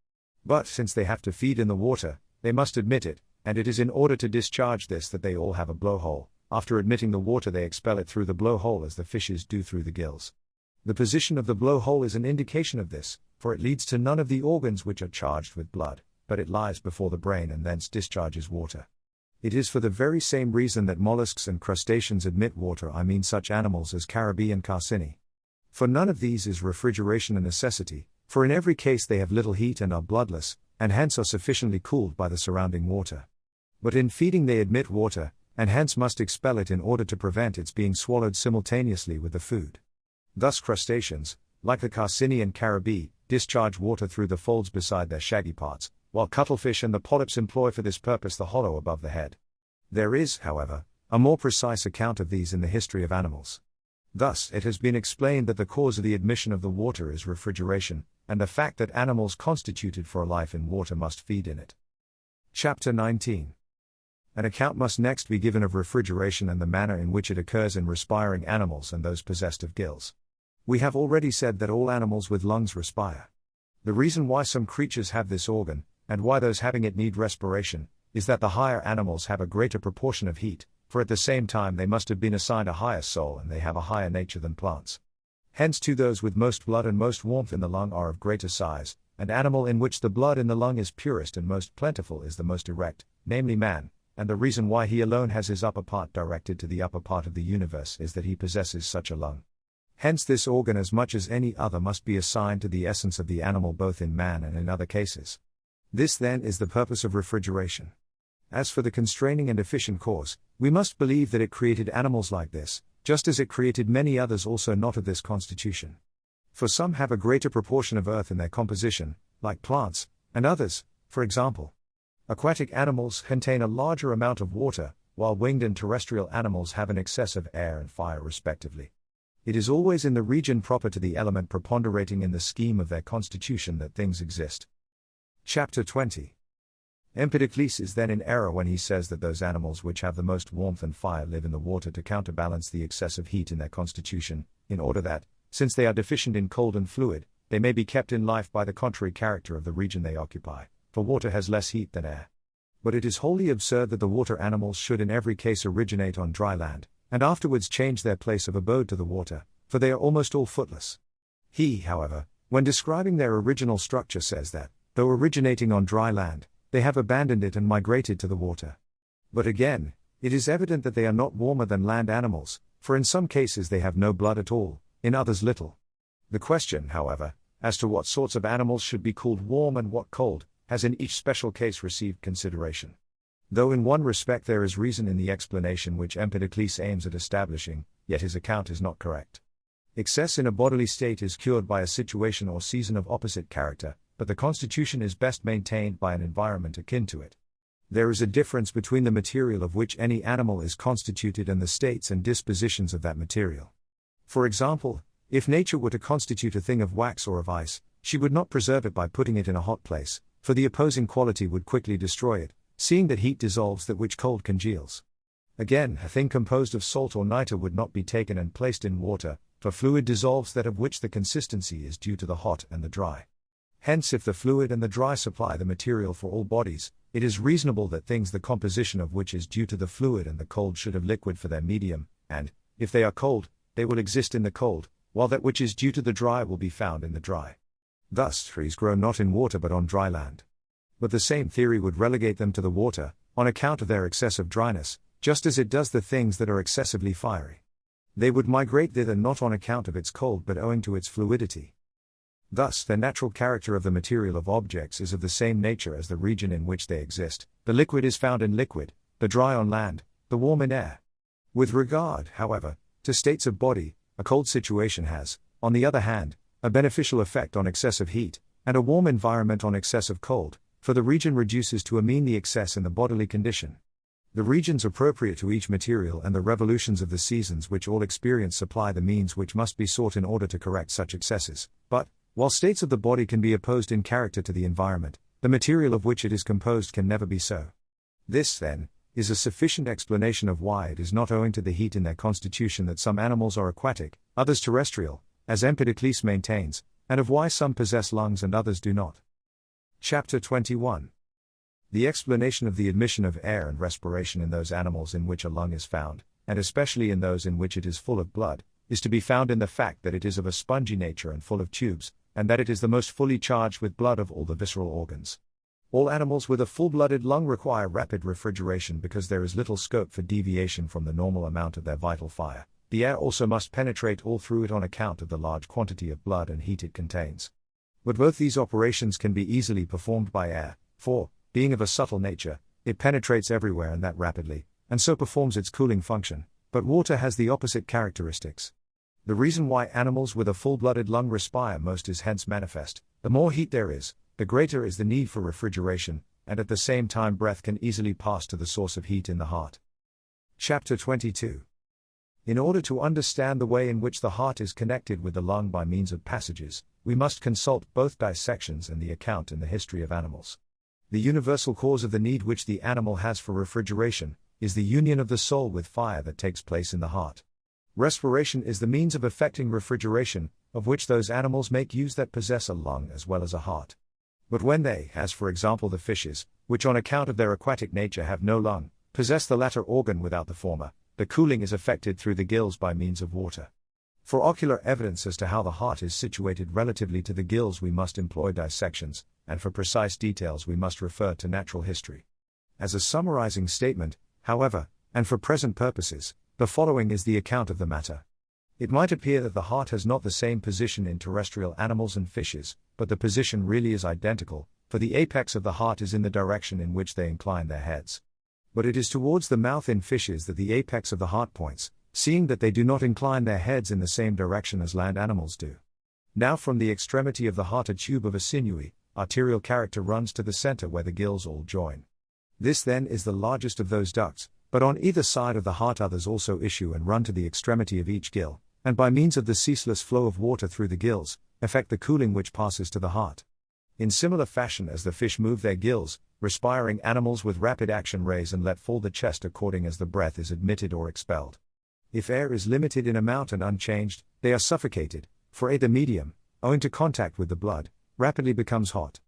But since they have to feed in the water, they must admit it, and it is in order to discharge this that they all have a blowhole. After admitting the water, they expel it through the blowhole as the fishes do through the gills. The position of the blowhole is an indication of this, for it leads to none of the organs which are charged with blood, but it lies before the brain and thence discharges water. It is for the very same reason that mollusks and crustaceans admit water, I mean such animals as carabi and carcini. For none of these is refrigeration a necessity, for in every case they have little heat and are bloodless, and hence are sufficiently cooled by the surrounding water. But in feeding they admit water, and hence must expel it in order to prevent its being swallowed simultaneously with the food. Thus crustaceans, like the carcini and carabi, discharge water through the folds beside their shaggy parts, while cuttlefish and the polyps employ for this purpose the hollow above the head. There is, however, a more precise account of these in the history of animals. Thus it has been explained that the cause of the admission of the water is refrigeration, and the fact that animals constituted for a life in water must feed in it. Chapter 19. An account must next be given of refrigeration and the manner in which it occurs in respiring animals and those possessed of gills. We have already said that all animals with lungs respire. The reason why some creatures have this organ, and why those having it need respiration, is that the higher animals have a greater proportion of heat, for at the same time they must have been assigned a higher soul and they have a higher nature than plants. Hence too those with most blood and most warmth in the lung are of greater size, and animal in which the blood in the lung is purest and most plentiful is the most erect, namely man, and the reason why he alone has his upper part directed to the upper part of the universe is that he possesses such a lung. Hence this organ as much as any other must be assigned to the essence of the animal both in man and in other cases. This then is the purpose of refrigeration. As for the constraining and efficient cause, we must believe that it created animals like this, just as it created many others also not of this constitution. For some have a greater proportion of earth in their composition, like plants, and others, for example, aquatic animals contain a larger amount of water, while winged and terrestrial animals have an excess of air and fire respectively. It is always in the region proper to the element preponderating in the scheme of their constitution that things exist. Chapter 20. Empedocles is then in error when he says that those animals which have the most warmth and fire live in the water to counterbalance the excessive heat in their constitution, in order that, since they are deficient in cold and fluid, they may be kept in life by the contrary character of the region they occupy, for water has less heat than air. But it is wholly absurd that the water animals should in every case originate on dry land, and afterwards change their place of abode to the water, for they are almost all footless. He, however, when describing their original structure says that, though originating on dry land, they have abandoned it and migrated to the water. But again, it is evident that they are not warmer than land animals, for in some cases they have no blood at all, in others little. The question, however, as to what sorts of animals should be cooled warm and what cold, has in each special case received consideration. Though in one respect there is reason in the explanation which Empedocles aims at establishing, yet his account is not correct. Excess in a bodily state is cured by a situation or season of opposite character, but the constitution is best maintained by an environment akin to it. There is a difference between the material of which any animal is constituted and the states and dispositions of that material. For example, if nature were to constitute a thing of wax or of ice, she would not preserve it by putting it in a hot place, for the opposing quality would quickly destroy it, seeing that heat dissolves that which cold congeals. Again, a thing composed of salt or nitre would not be taken and placed in water, for fluid dissolves that of which the consistency is due to the hot and the dry. Hence if the fluid and the dry supply the material for all bodies, it is reasonable that things the composition of which is due to the fluid and the cold should have liquid for their medium, and, if they are cold, they will exist in the cold, while that which is due to the dry will be found in the dry. Thus trees grow not in water but on dry land. But the same theory would relegate them to the water, on account of their excessive dryness, just as it does the things that are excessively fiery. They would migrate thither not on account of its cold but owing to its fluidity. Thus, the natural character of the material of objects is of the same nature as the region in which they exist. The liquid is found in liquid, the dry on land, the warm in air. With regard, however, to states of body, a cold situation has, on the other hand, a beneficial effect on excessive heat, and a warm environment on excessive cold, for the region reduces to a mean the excess in the bodily condition. The regions appropriate to each material and the revolutions of the seasons which all experience supply the means which must be sought in order to correct such excesses. But, while states of the body can be opposed in character to the environment, the material of which it is composed can never be so. This, then, is a sufficient explanation of why it is not owing to the heat in their constitution that some animals are aquatic, others terrestrial, as Empedocles maintains, and of why some possess lungs and others do not. Chapter 21. The explanation of the admission of air and respiration in those animals in which a lung is found, and especially in those in which it is full of blood, is to be found in the fact that it is of a spongy nature and full of tubes, and that it is the most fully charged with blood of all the visceral organs. All animals with a full-blooded lung require rapid refrigeration because there is little scope for deviation from the normal amount of their vital fire. The air also must penetrate all through it on account of the large quantity of blood and heat it contains. But both these operations can be easily performed by air, for, being of a subtle nature, it penetrates everywhere and that rapidly, and so performs its cooling function, but water has the opposite characteristics. The reason why animals with a full-blooded lung respire most is hence manifest. The more heat there is, the greater is the need for refrigeration, and at the same time breath can easily pass to the source of heat in the heart. Chapter 22. In order to understand the way in which the heart is connected with the lung by means of passages, we must consult both dissections and the account in the history of animals. The universal cause of the need which the animal has for refrigeration is the union of the soul with fire that takes place in the heart. Respiration is the means of effecting refrigeration, of which those animals make use that possess a lung as well as a heart. But when they, as for example the fishes, which on account of their aquatic nature have no lung, possess the latter organ without the former, the cooling is effected through the gills by means of water. For ocular evidence as to how the heart is situated relatively to the gills we must employ dissections, and for precise details we must refer to natural history. As a summarizing statement, however, and for present purposes, the following is the account of the matter. It might appear that the heart has not the same position in terrestrial animals and fishes, but the position really is identical, for the apex of the heart is in the direction in which they incline their heads. But it is towards the mouth in fishes that the apex of the heart points, seeing that they do not incline their heads in the same direction as land animals do. Now from the extremity of the heart a tube of a sinewy, arterial character runs to the center where the gills all join. This then is the largest of those ducts, but on either side of the heart others also issue and run to the extremity of each gill, and by means of the ceaseless flow of water through the gills, effect the cooling which passes to the heart. In similar fashion as the fish move their gills, respiring animals with rapid action raise and let fall the chest according as the breath is admitted or expelled. If air is limited in amount and unchanged, they are suffocated, for the medium, owing to contact with the blood, rapidly becomes hot.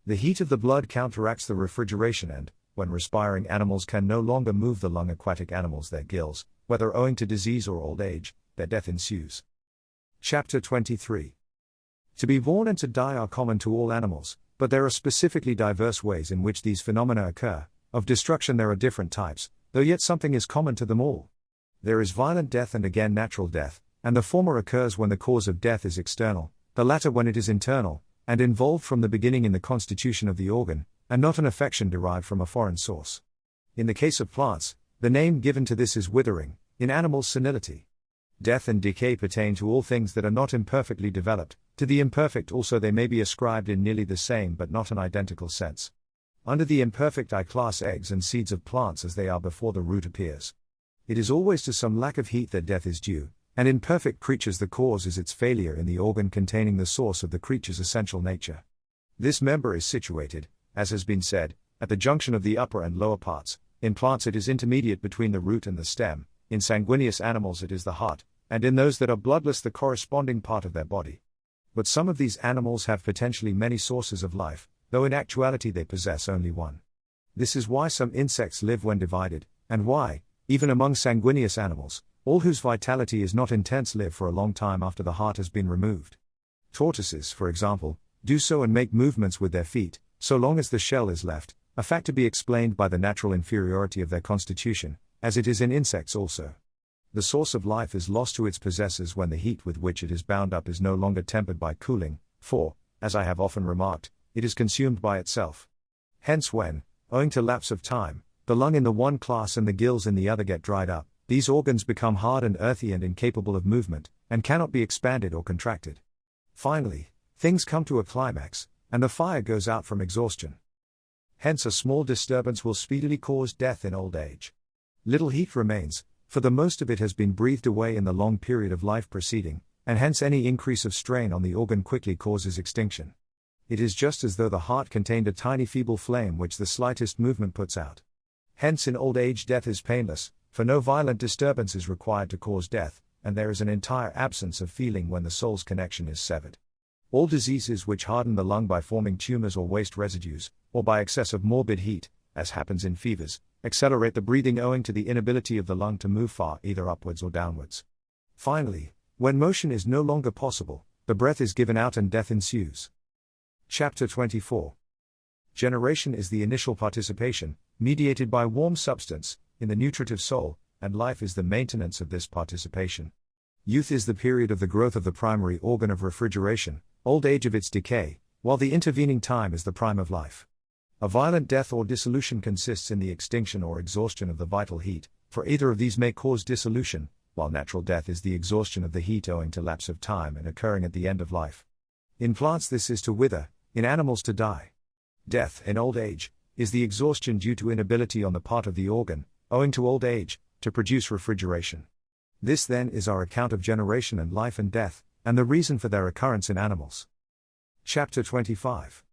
The heat of the blood counteracts the refrigeration and, when respiring animals can no longer move the lung aquatic animals their gills, whether owing to disease or old age, their death ensues. Chapter 23. To be born and to die are common to all animals, but there are specifically diverse ways in which these phenomena occur. Of destruction there are different types, though yet something is common to them all. There is violent death and again natural death, and the former occurs when the cause of death is external, the latter when it is internal, and involved from the beginning in the constitution of the organ, and not an affection derived from a foreign source. In the case of plants, the name given to this is withering, in animals senility. Death and decay pertain to all things that are not imperfectly developed, to the imperfect also they may be ascribed in nearly the same but not an identical sense. Under the imperfect I class eggs and seeds of plants as they are before the root appears. It is always to some lack of heat that death is due, and in perfect creatures the cause is its failure in the organ containing the source of the creature's essential nature. This member is situated, as has been said, at the junction of the upper and lower parts. In plants it is intermediate between the root and the stem, in sanguineous animals it is the heart, and in those that are bloodless the corresponding part of their body. But some of these animals have potentially many sources of life, though in actuality they possess only one. This is why some insects live when divided, and why, even among sanguineous animals, all whose vitality is not intense live for a long time after the heart has been removed. Tortoises, for example, do so and make movements with their feet, so long as the shell is left, a fact to be explained by the natural inferiority of their constitution, as it is in insects also. The source of life is lost to its possessors when the heat with which it is bound up is no longer tempered by cooling, for, as I have often remarked, it is consumed by itself. Hence when, owing to lapse of time, the lung in the one class and the gills in the other get dried up, these organs become hard and earthy and incapable of movement, and cannot be expanded or contracted. Finally, things come to a climax, and the fire goes out from exhaustion. Hence a small disturbance will speedily cause death in old age. Little heat remains, for the most of it has been breathed away in the long period of life preceding, and hence any increase of strain on the organ quickly causes extinction. It is just as though the heart contained a tiny feeble flame which the slightest movement puts out. Hence in old age death is painless, for no violent disturbance is required to cause death, and there is an entire absence of feeling when the soul's connection is severed. All diseases which harden the lung by forming tumors or waste residues, or by excess of morbid heat, as happens in fevers, accelerate the breathing owing to the inability of the lung to move far either upwards or downwards. Finally, when motion is no longer possible, the breath is given out and death ensues. Chapter 24. Generation is the initial participation, mediated by warm substance, in the nutritive soul, and life is the maintenance of this participation. Youth is the period of the growth of the primary organ of refrigeration, old age of its decay, while the intervening time is the prime of life. A violent death or dissolution consists in the extinction or exhaustion of the vital heat, for either of these may cause dissolution, while natural death is the exhaustion of the heat owing to lapse of time and occurring at the end of life. In plants this is to wither, in animals to die. Death, in old age, is the exhaustion due to inability on the part of the organ, owing to old age, to produce refrigeration. This then is our account of generation and life and death, and the reason for their occurrence in animals. Chapter 25.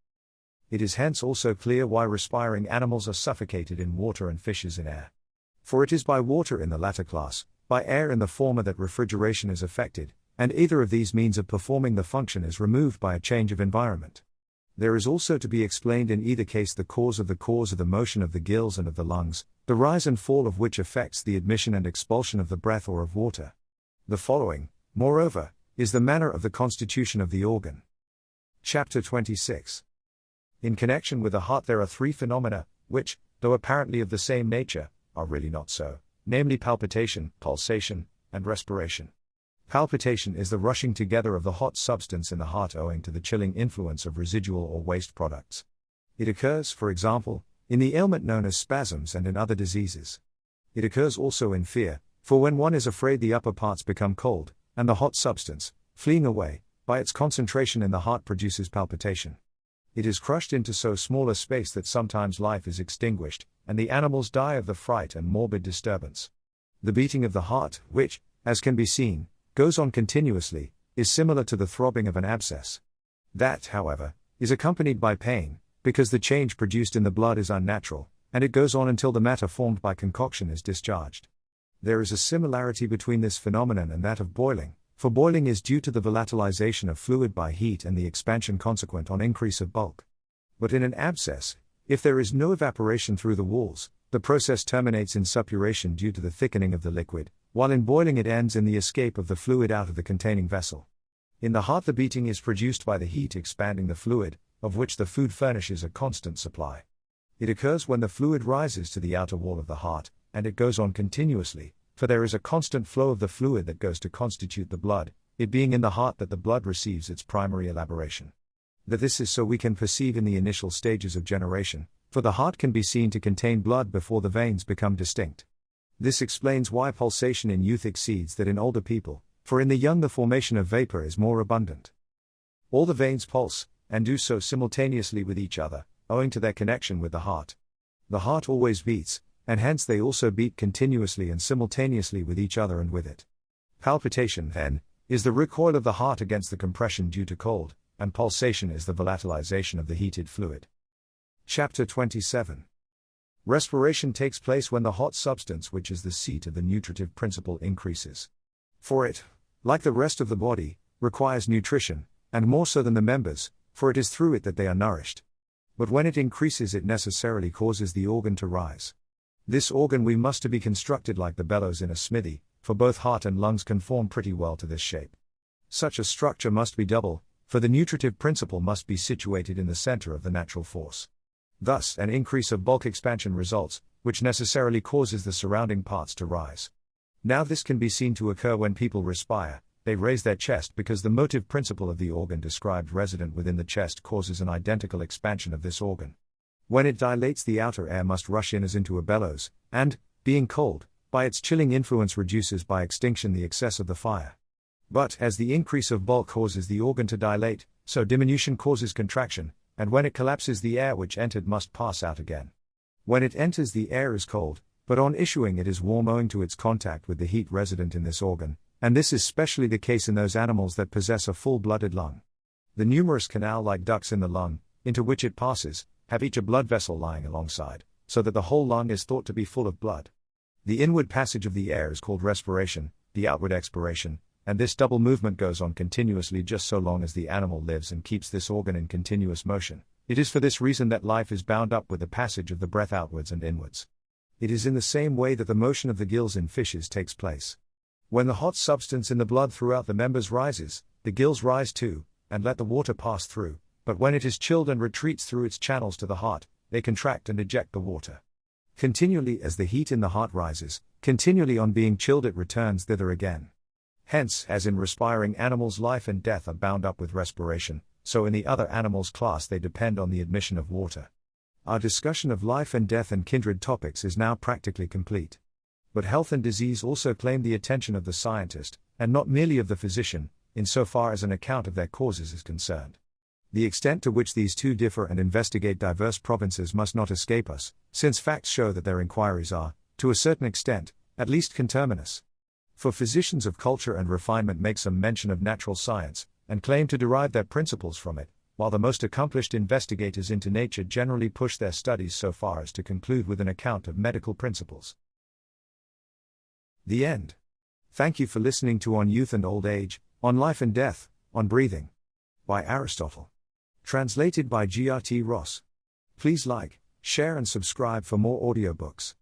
It is hence also clear why respiring animals are suffocated in water and fishes in air. For it is by water in the latter class, by air in the former that refrigeration is effected, and either of these means of performing the function is removed by a change of environment. There is also to be explained in either case the cause of the motion of the gills and of the lungs, the rise and fall of which affects the admission and expulsion of the breath or of water. The following, moreover, is the manner of the constitution of the organ. Chapter 26. In connection with the heart there are three phenomena, which, though apparently of the same nature, are really not so, namely palpitation, pulsation, and respiration. Palpitation is the rushing together of the hot substance in the heart owing to the chilling influence of residual or waste products. It occurs, for example, in the ailment known as spasms and in other diseases. It occurs also in fear, for when one is afraid the upper parts become cold, and the hot substance, fleeing away, by its concentration in the heart produces palpitation. It is crushed into so small a space that sometimes life is extinguished, and the animals die of the fright and morbid disturbance. The beating of the heart, which, as can be seen, goes on continuously, is similar to the throbbing of an abscess. That, however, is accompanied by pain, because the change produced in the blood is unnatural, and it goes on until the matter formed by concoction is discharged. There is a similarity between this phenomenon and that of boiling, for boiling is due to the volatilization of fluid by heat and the expansion consequent on increase of bulk. But in an abscess, if there is no evaporation through the walls, the process terminates in suppuration due to the thickening of the liquid, while in boiling it ends in the escape of the fluid out of the containing vessel. In the heart the beating is produced by the heat expanding the fluid, of which the food furnishes a constant supply. It occurs when the fluid rises to the outer wall of the heart, and it goes on continuously, for there is a constant flow of the fluid that goes to constitute the blood, it being in the heart that the blood receives its primary elaboration. That this is so we can perceive in the initial stages of generation, for the heart can be seen to contain blood before the veins become distinct. This explains why pulsation in youth exceeds that in older people, for in the young the formation of vapor is more abundant. All the veins pulse, and do so simultaneously with each other, owing to their connection with the heart. The heart always beats, and hence they also beat continuously and simultaneously with each other and with it. Palpitation, then, is the recoil of the heart against the compression due to cold, and pulsation is the volatilization of the heated fluid. Chapter 27. Respiration takes place when the hot substance which is the seat of the nutritive principle increases. For it, like the rest of the body, requires nutrition, and more so than the members, for it is through it that they are nourished. But when it increases it necessarily causes the organ to rise. This organ we must to be constructed like the bellows in a smithy, for both heart and lungs conform pretty well to this shape. Such a structure must be double, for the nutritive principle must be situated in the center of the natural force. Thus, an increase of bulk expansion results, which necessarily causes the surrounding parts to rise. Now this can be seen to occur when people respire, they raise their chest because the motive principle of the organ described resident within the chest causes an identical expansion of this organ. When it dilates the outer air must rush in as into a bellows, and, being cold, by its chilling influence reduces by extinction the excess of the fire. But, as the increase of bulk causes the organ to dilate, so diminution causes contraction, and when it collapses the air which entered must pass out again. When it enters the air is cold, but on issuing it is warm owing to its contact with the heat resident in this organ, and this is specially the case in those animals that possess a full-blooded lung. The numerous canal-like ducts in the lung, into which it passes, have each a blood vessel lying alongside, so that the whole lung is thought to be full of blood. The inward passage of the air is called respiration, the outward expiration, and this double movement goes on continuously just so long as the animal lives and keeps this organ in continuous motion. It is for this reason that life is bound up with the passage of the breath outwards and inwards. It is in the same way that the motion of the gills in fishes takes place. When the hot substance in the blood throughout the members rises, the gills rise too, and let the water pass through, but when it is chilled and retreats through its channels to the heart, they contract and eject the water. Continually as the heat in the heart rises, continually on being chilled it returns thither again. Hence, as in respiring animals life and death are bound up with respiration, so in the other animals class they depend on the admission of water. Our discussion of life and death and kindred topics is now practically complete. But health and disease also claim the attention of the scientist, and not merely of the physician, insofar as an account of their causes is concerned. The extent to which these two differ and investigate diverse provinces must not escape us, since facts show that their inquiries are, to a certain extent, at least conterminous. For physicians of culture and refinement make some mention of natural science, and claim to derive their principles from it, while the most accomplished investigators into nature generally push their studies so far as to conclude with an account of medical principles. The end. Thank you for listening to On Youth and Old Age, On Life and Death, On Breathing. By Aristotle. Translated by G.R.T. Ross. Please like, share and subscribe for more audiobooks.